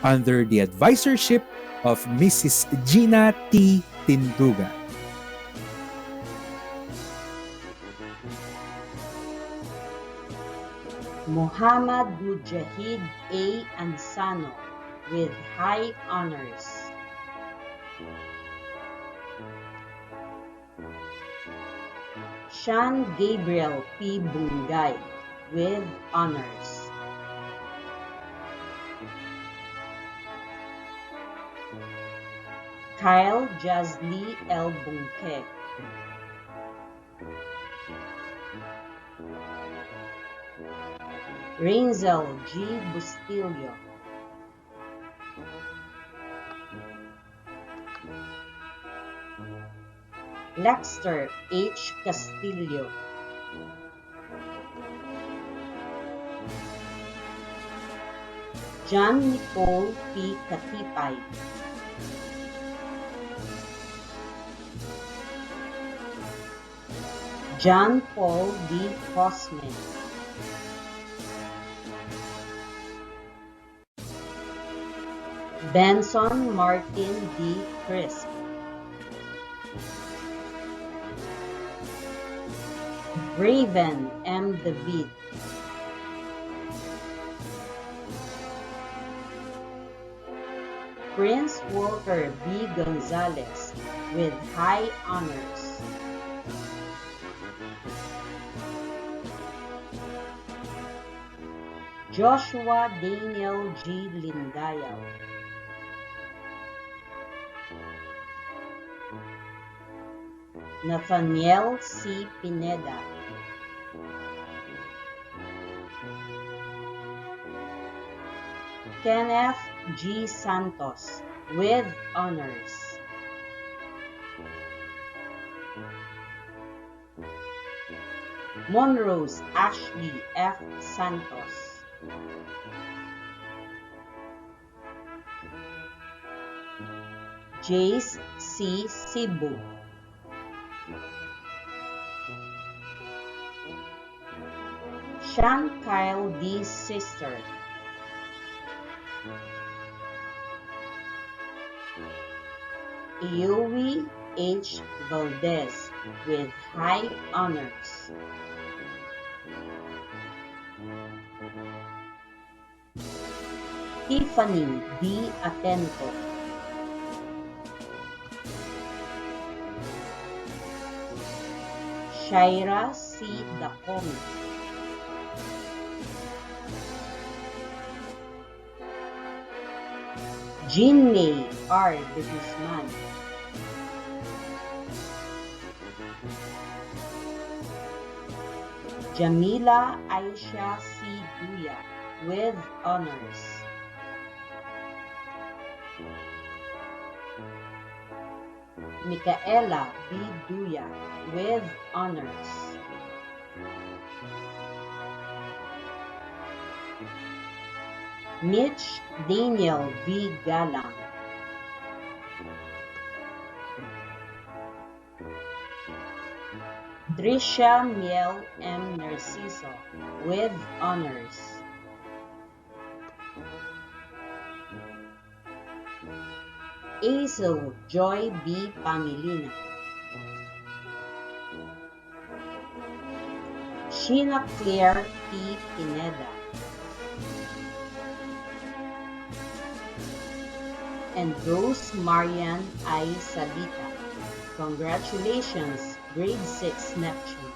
under the advisorship of Mrs. Gina T. Tinduga. Muhammad Mujahid A. Ansano with high honors. Sean Gabriel P. Bungay with honors. Kyle Jazli L. Bungke. Renzel G. Bustillo. Lexter H. Castillo. John Nicole P. Katipay. John Paul D. Cosme. Benson Martin D. Crisp. Raven M. David. Prince Walter B. Gonzalez with high honors. Joshua Daniel G. Lindayaw. Nathaniel C. Pineda. Kenneth G. Santos with honors. Monrose Ashley F. Santos. Jace C. Cebu. Sean Kyle D. Sister. Iowi H. Valdez with high honors. Tiffany D. Atento. Shaira C. Dacomi. Jinmei R. De Guzman. Jamila Aisha C. Duya with honors. Micaela B. Duya with honors. Mitch Daniel V. Galang. Trisha Miel M. Narciso with honors. Azel Joy B. Pangilina. Sheena Claire P. Pineda. And Rose Marian I. Salita. Congratulations, grade 6 Neptune.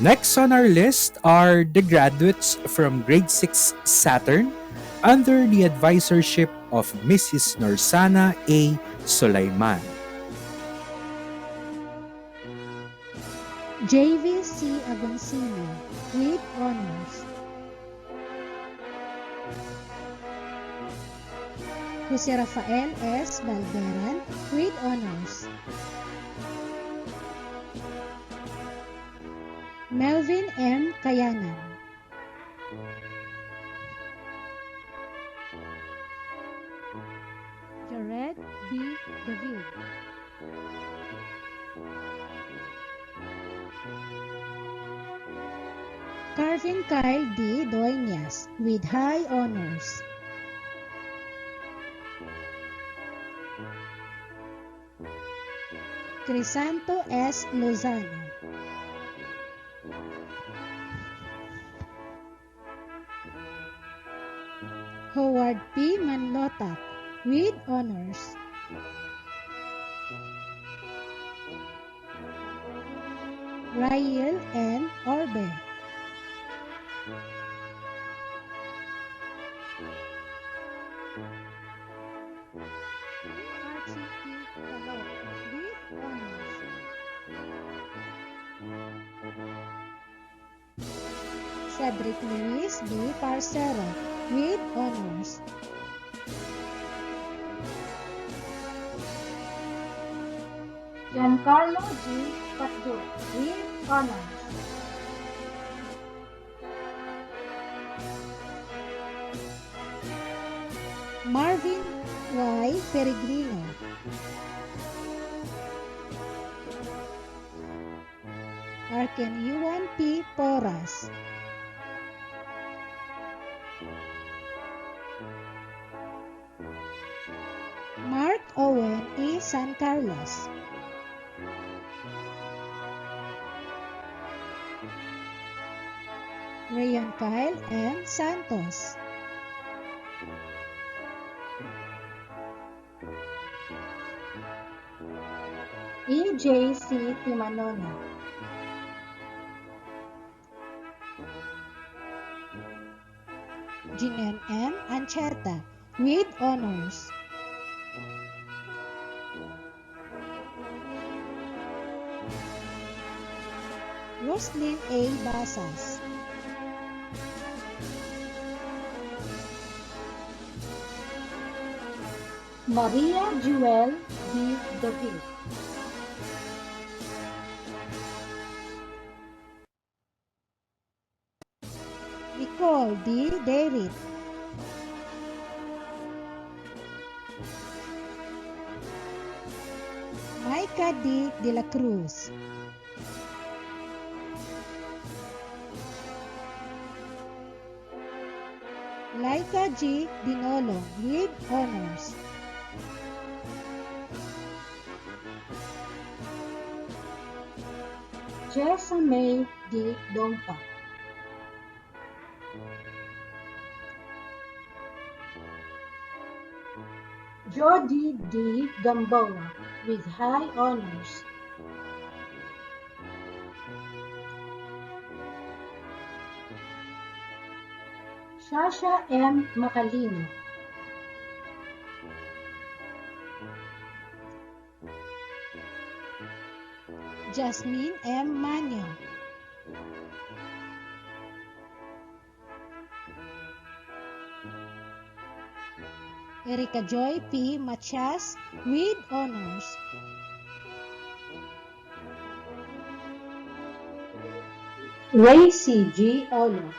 Next on our list are the graduates from grade 6 Saturn under the advisorship of Mrs. Norsana A. Sulaiman. JVC Agoncillo with honors. Jose Rafael S. Balderan with honors. Melvin M. Kayanan. Jared B. David. Carvin Kyle D. Doiñas with high honors. Crisanto S. Lozano. Howard P. Manlotak with honors. Rael N. Orbe. Archie P. Calot with honors. Cedric Luis B. Parcero with honors. Giancarlo G. Patdur with honors. Marvin Y. Peregrino. Arken Yuan P. Porras. Mark Owen E. San Carlos. Rayon Kyle M. Santos. EJC Timanone. Jinen M. Ancheta with honors. Roslyn A. Basas. Maria Jewel D. David. Nicole D. David. Micah D. De la Cruz. Laika G. Dinolo with honors. Jessa May D. Dongpa. Jody D. Gamboa with high honors. Sasha M. Macalino. Jasmine M. Manyo. Erika Joy P. Machas with honors. Ray C. G. Olo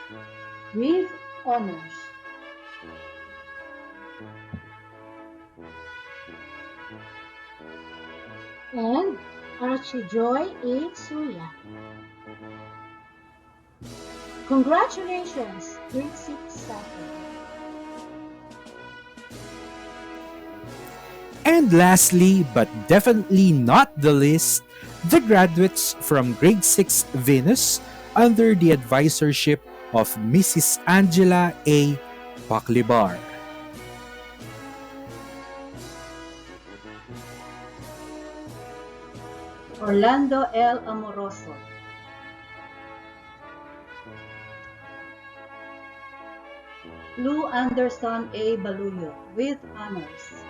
with honors. And Archie Joy A. Suya. Congratulations, grade 6 Saturday. And lastly, but definitely not the least, the graduates from Grade 6 Venus under the advisorship of Mrs. Angela A. Paclibar. Orlando L. Amoroso. Lou Anderson A. Baluyo with honors.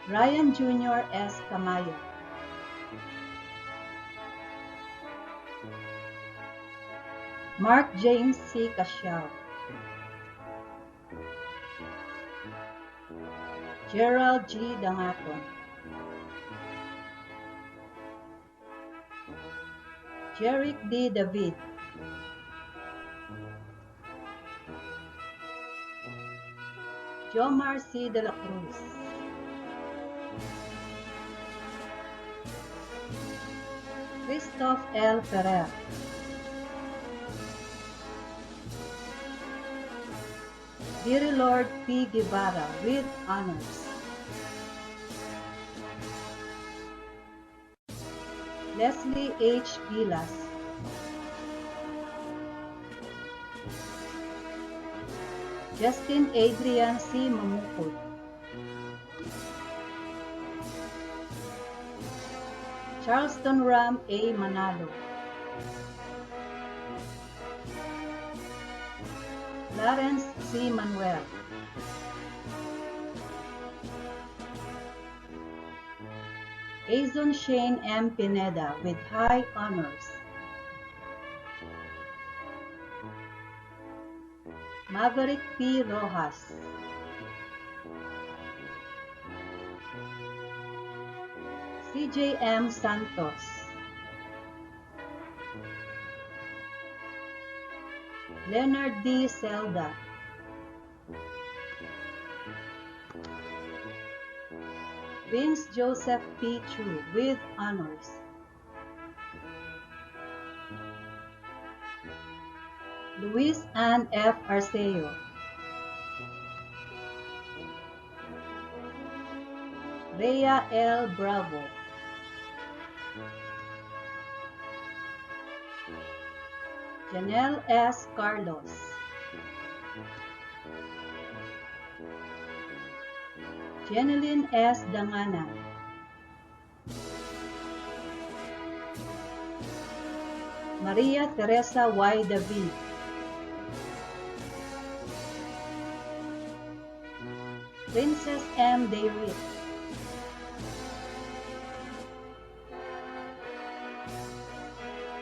Ryan Jr. S. Tamayo. Mark James C. Casiao. Gerald G. Dangaton. Jerick D. David. Jomar C. de la Cruz, Christoph L. Ferrer, Dear Lord P. Guevara with honors, Leslie H. Vilas, Justin Adrian C. Mamukod, Charleston Ram A. Manalo, Lawrence C. Manuel, Azon Shane M. Pineda with high honors, Maverick P. Rojas, CJ.M. Santos, Leonard D. Zelda, Vince Joseph P. Chu with honors, Luis Ann F. Arceo, Rhea L. Bravo, Janelle S. Carlos, Jeneline S. Danganan, Maria Teresa Y. David, Princess M. Dayrit,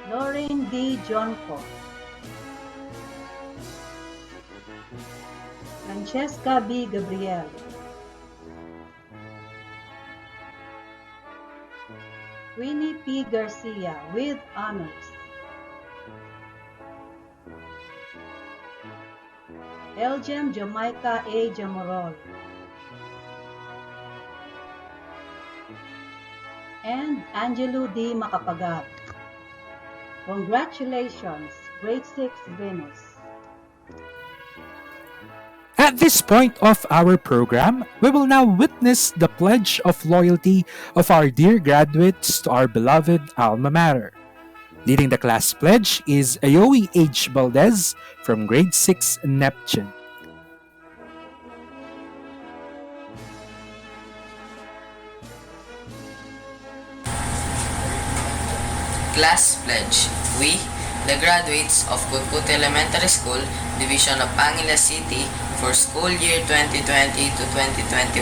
Lauren D. Jonco, Francesca B. Gabriel, Winnie P. Garcia with honors, Elgem Jamaica A. Jamorol, and Angelo D. Macapagat. Congratulations, Grade 6 Venus. At this point of our program, we will now witness the pledge of loyalty of our dear graduates to our beloved alma mater. Leading the class pledge is Ayoe H. Valdez from Grade 6 Neptune. Class Pledge. We, the graduates of Cutcut Elementary School, Division of Angeles City, for school year 2020 to 2021,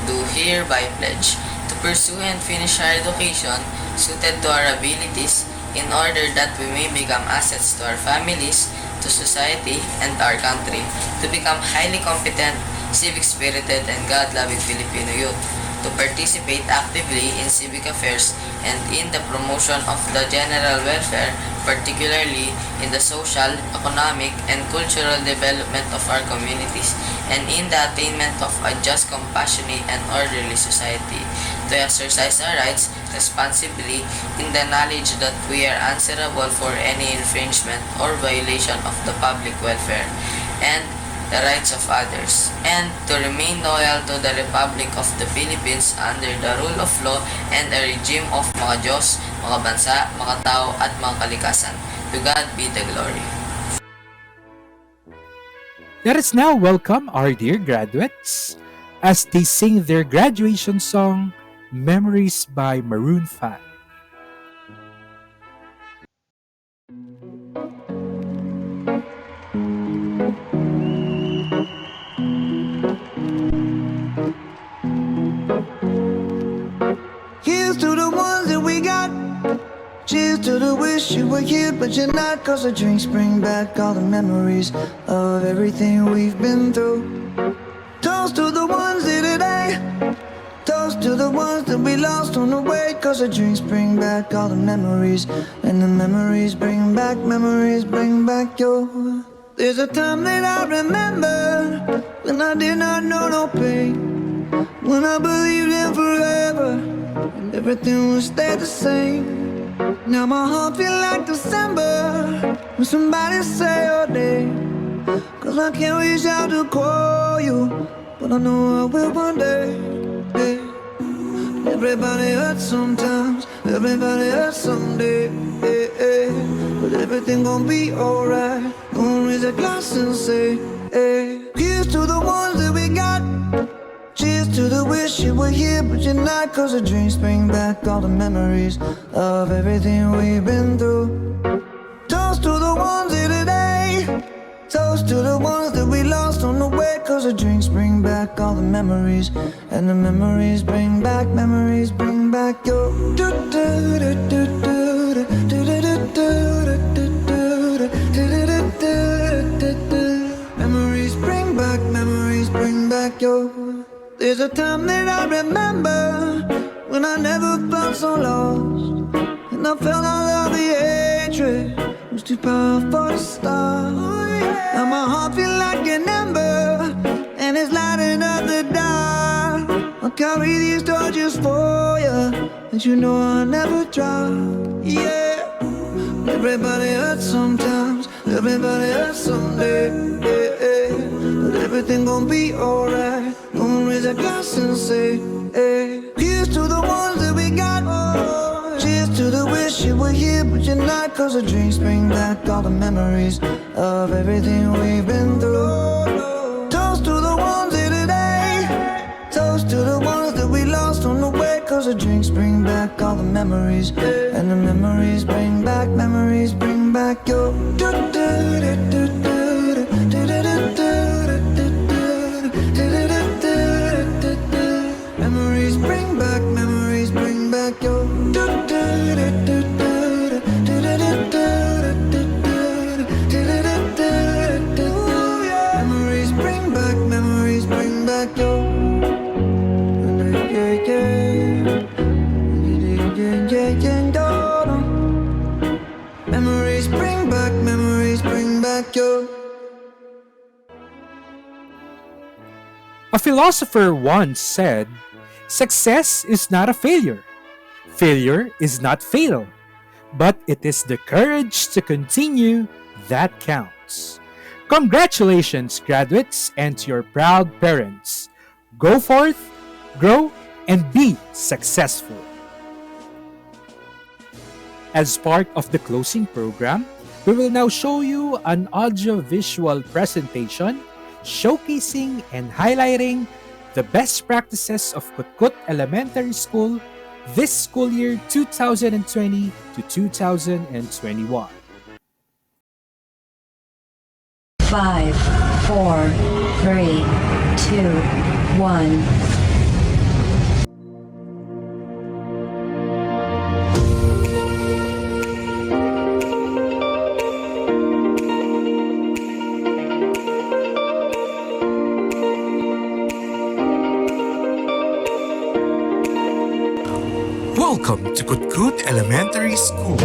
do hereby pledge to pursue and finish our education suited to our abilities in order that we may become assets to our families, to society, and our country, to become highly competent, civic-spirited, and God-loving Filipino youth, to participate actively in civic affairs and in the promotion of the general welfare, particularly in the social, economic, and cultural development of our communities, and in the attainment of a just, compassionate, and orderly society, to exercise our rights responsibly in the knowledge that we are answerable for any infringement or violation of the public welfare, and the rights of others, and to remain loyal to the Republic of the Philippines under the rule of law and a regime of mga Diyos, mga bansa, mga tao, at mga kalikasan. To God be the glory. Let us now welcome our dear graduates as they sing their graduation song, Memories by Maroon 5. Here's to the ones that we got. Cheers to the wish you were here, but you're not. Cause the drinks bring back all the memories of everything we've been through. Toast to the ones here today. Toast to the ones that we lost on the way. Cause the drinks bring back all the memories. And the memories bring back your There's a time that I remember when I did not know no pain, when I believed in forever and everything would stay the same. Now my heart feel like December when somebody say your name. 'Cause I can't reach out to call you, but I know I will one day. Yeah. Everybody hurts sometimes, everybody hurts someday. Yeah, yeah. But everything gon' be alright. Gonna raise a glass and say, hey. Here's to the ones that we got. Cheers to the wish you were here, but you're not. 'Cause the drinks bring back all the memories of everything we've been through. Toast to the ones here today. Toast to the ones that we lost on the way. 'Cause the drinks bring back all the memories, and the memories bring back your memories bring back your. There's a time that I remember when I never felt so lost, and I felt all of the hatred was too powerful to stop. Now my heart feel like an ember, and it's lighting up the dark. I'll carry these torches for you, and you know I'll never drop. Yeah. Everybody hurts sometimes, everybody hurts someday. Yeah, yeah. But everything gon' be alright. Gonna raise a glass and say, hey. Here's to the ones that we got. Cheers to the wish you were here, but you're not. 'Cause the drinks bring back all the memories of everything we've been through. Toast to the ones here today. Toast to the ones that we lost on the way. 'Cause the drinks bring back all the memories, and the memories bring back your. Memories bring back your. Memories bring back your. Memories bring back your. A philosopher once said, "Success is not a failure. Failure is not fatal, but it is the courage to continue that counts." Congratulations, graduates, and to your proud parents. Go forth, grow, and be successful. As part of the closing program, we will now show you an audio-visual presentation showcasing and highlighting the best practices of Cutcut Elementary School this school year 2020 to 2021. 5, 4, 3, 2, 1. Welcome to Cutcut Elementary School.